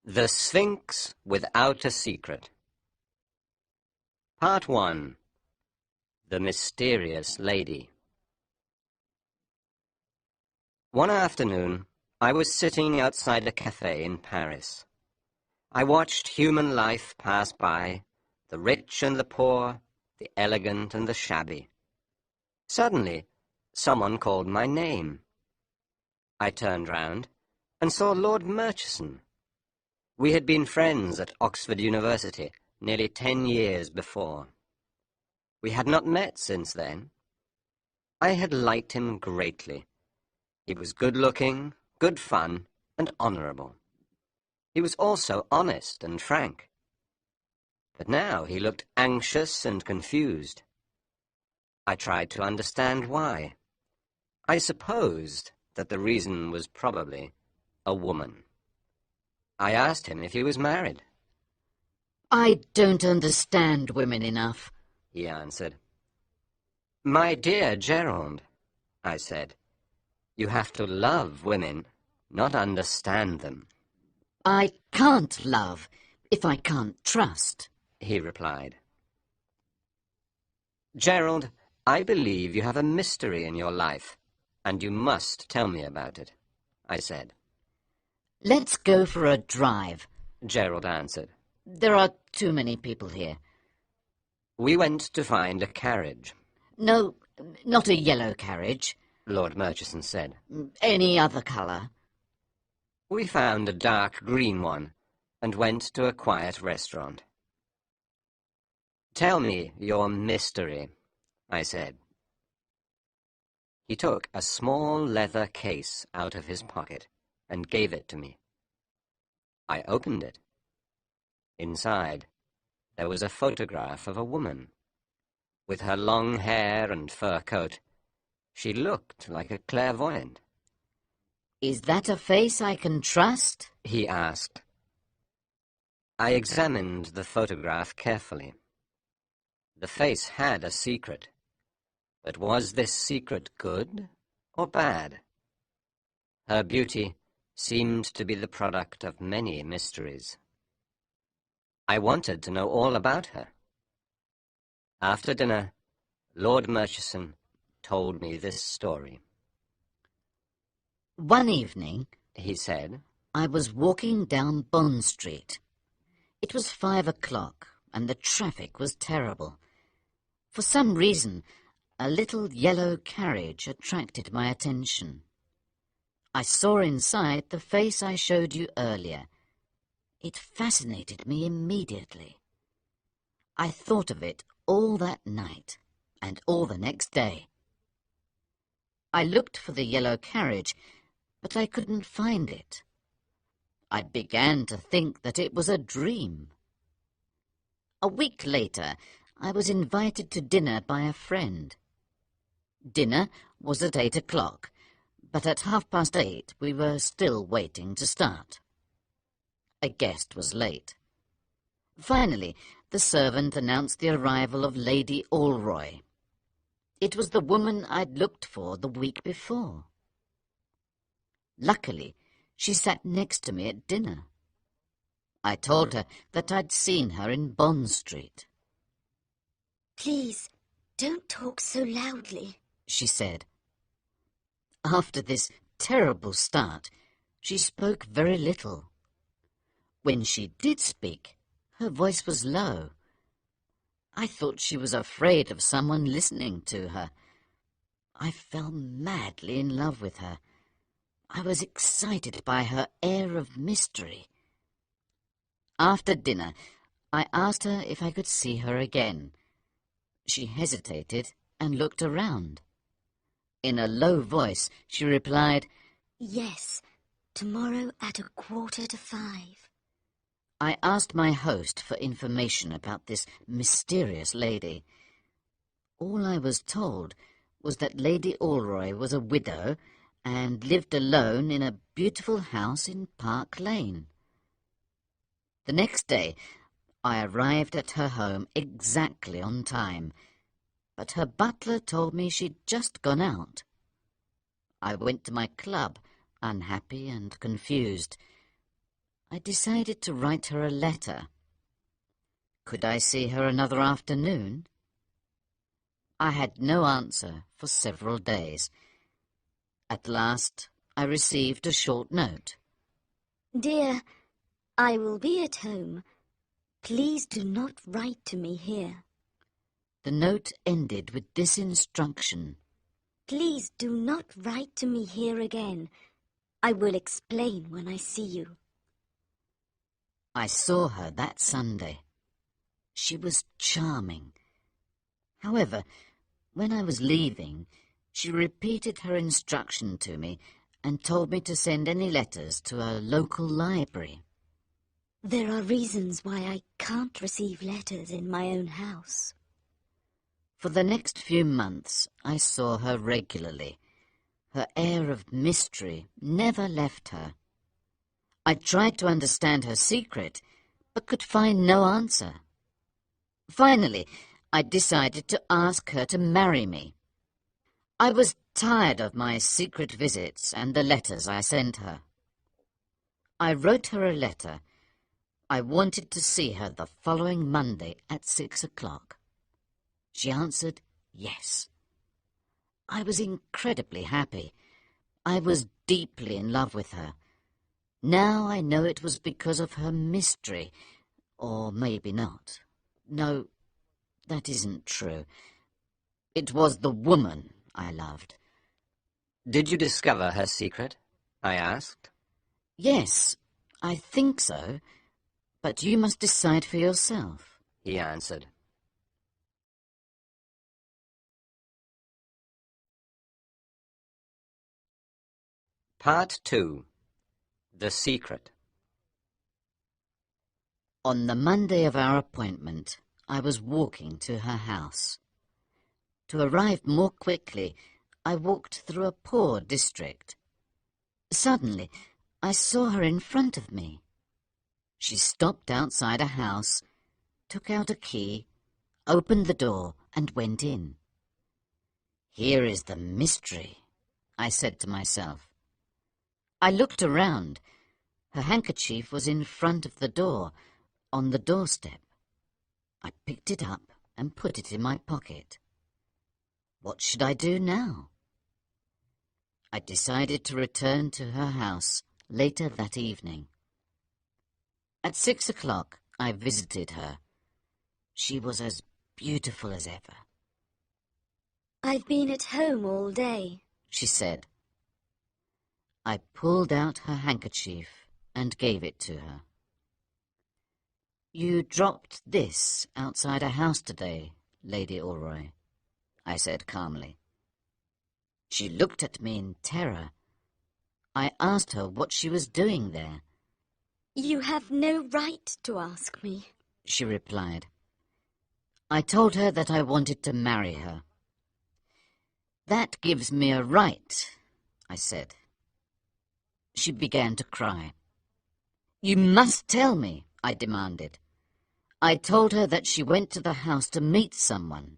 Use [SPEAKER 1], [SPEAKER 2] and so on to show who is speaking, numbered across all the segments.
[SPEAKER 1] The Sphinx Without a Secret. Part 1. The Mysterious Lady. One afternoon, I was sitting outside a cafe in Paris. I watched human life pass by, the rich and the poor, the elegant and the shabby. Suddenly, someone called my name. I turned round and saw Lord Murchison. We had been friends at Oxford University nearly 10 years before. We had not met since then. I had liked him greatly. He was good-looking, good fun, and honourable. He was also honest and frank. But now he looked anxious and confused. I tried to understand why. I supposed that the reason was probably a woman. I asked him if he was married.
[SPEAKER 2] "I don't understand women enough,"
[SPEAKER 1] he answered. "My dear Gerald," I said, "you have to love women, not understand them."
[SPEAKER 2] "I can't love if I can't trust,"
[SPEAKER 1] he replied. "Gerald, I believe you have a mystery in your life, and you must tell me about it," I said.
[SPEAKER 2] "Let's go for a drive,"
[SPEAKER 1] Gerald answered.
[SPEAKER 2] "There are too many people here."
[SPEAKER 1] We went to find a carriage.
[SPEAKER 2] "No, not a yellow carriage,"
[SPEAKER 1] Lord Murchison said.
[SPEAKER 2] "Any other colour."
[SPEAKER 1] We found a dark green one and went to a quiet restaurant. "Tell me your mystery," I said. He took a small leather case out of his pocket and gave it to me. I opened it. Inside, there was a photograph of a woman. With her long hair and fur coat, she looked like a clairvoyant.
[SPEAKER 2] "Is that a face I can trust?"
[SPEAKER 1] he asked. I examined the photograph carefully. The face had a secret. But was this secret good or bad? Her beauty seemed to be the product of many mysteries. I wanted to know all about her. After dinner, Lord Murchison told me this story.
[SPEAKER 2] "One evening,"
[SPEAKER 1] he said,
[SPEAKER 2] "I was walking down Bond Street. It was 5 o'clock, and the traffic was terrible. For some reason, a little yellow carriage attracted my attention. I saw inside the face I showed you earlier. It fascinated me immediately. I thought of it all that night and all the next day. I looked for the yellow carriage, but I couldn't find it. I began to think that it was a dream. A week later, I was invited to dinner by a friend. Dinner was at 8 o'clock, but at 8:30 we were still waiting to start. A guest was late. Finally, the servant announced the arrival of Lady Alroy. It was the woman I'd looked for the week before. Luckily, she sat next to me at dinner. I told her that I'd seen her in Bond Street.
[SPEAKER 3] "Please, don't talk so loudly,"
[SPEAKER 2] she said. After this terrible start, she spoke very little. When she did speak, her voice was low. I thought she was afraid of someone listening to her. I fell madly in love with her. I was excited by her air of mystery. After dinner, I asked her if I could see her again. She hesitated and looked around. In a low voice, she replied,
[SPEAKER 3] "Yes, tomorrow at 5:15.
[SPEAKER 2] I asked my host for information about this mysterious lady. All I was told was that Lady Alroy was a widow and lived alone in a beautiful house in Park Lane. The next day, I arrived at her home exactly on time, but her butler told me she'd just gone out. I went to my club, unhappy and confused. I decided to write her a letter. Could I see her another afternoon? I had no answer for several days. At last, I received a short note.
[SPEAKER 3] Dear, I will be at home. Please do not write to me here.
[SPEAKER 2] The note ended with this instruction.
[SPEAKER 3] Please do not write to me here again. I will explain when I see you.
[SPEAKER 2] I saw her that Sunday. She was charming. However, when I was leaving, she repeated her instruction to me and told me to send any letters to a local library.
[SPEAKER 3] There are reasons why I can't receive letters in my own house.
[SPEAKER 2] For the next few months, I saw her regularly. Her air of mystery never left her. I tried to understand her secret, but could find no answer. Finally, I decided to ask her to marry me. I was tired of my secret visits and the letters I sent her. I wrote her a letter. I wanted to see her the following Monday at 6 o'clock. She answered yes. I was incredibly happy. I was deeply in love with her. Now I know it was because of her mystery, or maybe not. No, that isn't true. It was the woman I loved.
[SPEAKER 1] Did you discover her secret? I asked.
[SPEAKER 2] Yes, I think so, but you must decide for yourself,
[SPEAKER 1] He answered. Part 2. The Secret.
[SPEAKER 2] On the Monday of our appointment, I was walking to her house. To arrive more quickly, I walked through a poor district. Suddenly, I saw her in front of me. She stopped outside a house, took out a key, opened the door, and went in. Here is the mystery, I said to myself. I looked around. Her handkerchief was in front of the door, on the doorstep. I picked it up and put it in my pocket. What should I do now? I decided to return to her house later that evening. At 6 o'clock, I visited her. She was as beautiful as ever.
[SPEAKER 3] I've been at home all day,
[SPEAKER 2] she said. I pulled out her handkerchief and gave it to her. You dropped this outside a house today, Lady Alroy, I said calmly. She looked at me in terror. I asked her what she was doing there.
[SPEAKER 3] You have no right to ask me,
[SPEAKER 2] she replied. I told her that I wanted to marry her. That gives me a right, I said. She began to cry. You must tell me, I demanded. I told her that she went to the house to meet someone.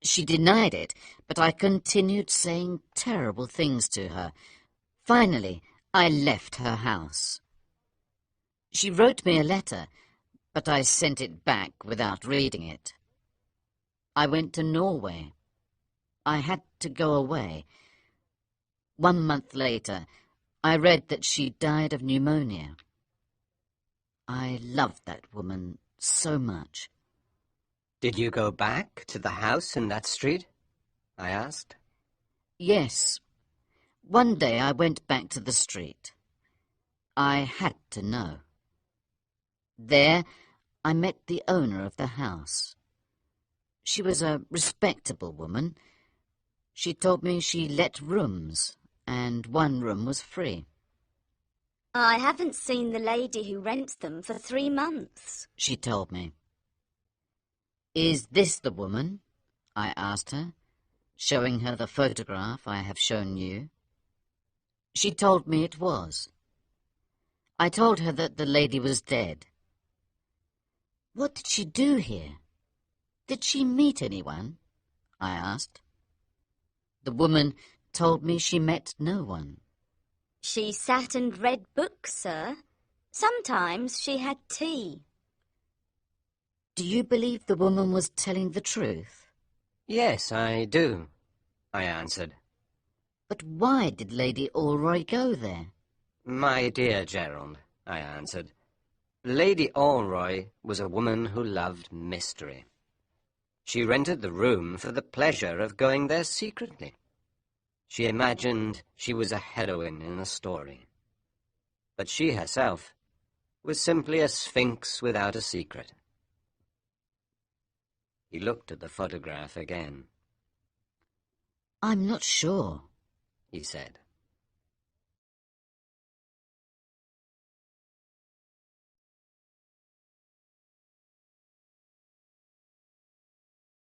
[SPEAKER 2] She denied it, but I continued saying terrible things to her. Finally, I left her house. She wrote me a letter, but I sent it back without reading it. I went to Norway. I had to go away. 1 month later, I read that she died of pneumonia. I loved that woman so much.
[SPEAKER 1] Did you go back to the house in that street? I asked.
[SPEAKER 2] Yes. One day I went back to the street. I had to know. There I met the owner of the house. She was a respectable woman. She told me she let rooms, and one room was free.
[SPEAKER 3] I haven't seen the lady who rents them for 3 months,
[SPEAKER 2] she told me. Is this the woman? I asked her, showing her the photograph I have shown you. She told me it was. I told her that the lady was dead. What did she do here? Did she meet anyone? I asked. The woman told me she met no one.
[SPEAKER 3] She sat and read books, sir. Sometimes she had tea.
[SPEAKER 2] Do you believe the woman was telling the truth?
[SPEAKER 1] Yes, I do, I answered.
[SPEAKER 2] But why did Lady Alroy go there?
[SPEAKER 1] My dear Gerald, I answered, Lady Alroy was a woman who loved mystery. She rented the room for the pleasure of going there secretly. She imagined she was a heroine in a story. But she herself was simply a sphinx without a secret. He looked at the photograph again.
[SPEAKER 2] I'm not sure,
[SPEAKER 1] He said.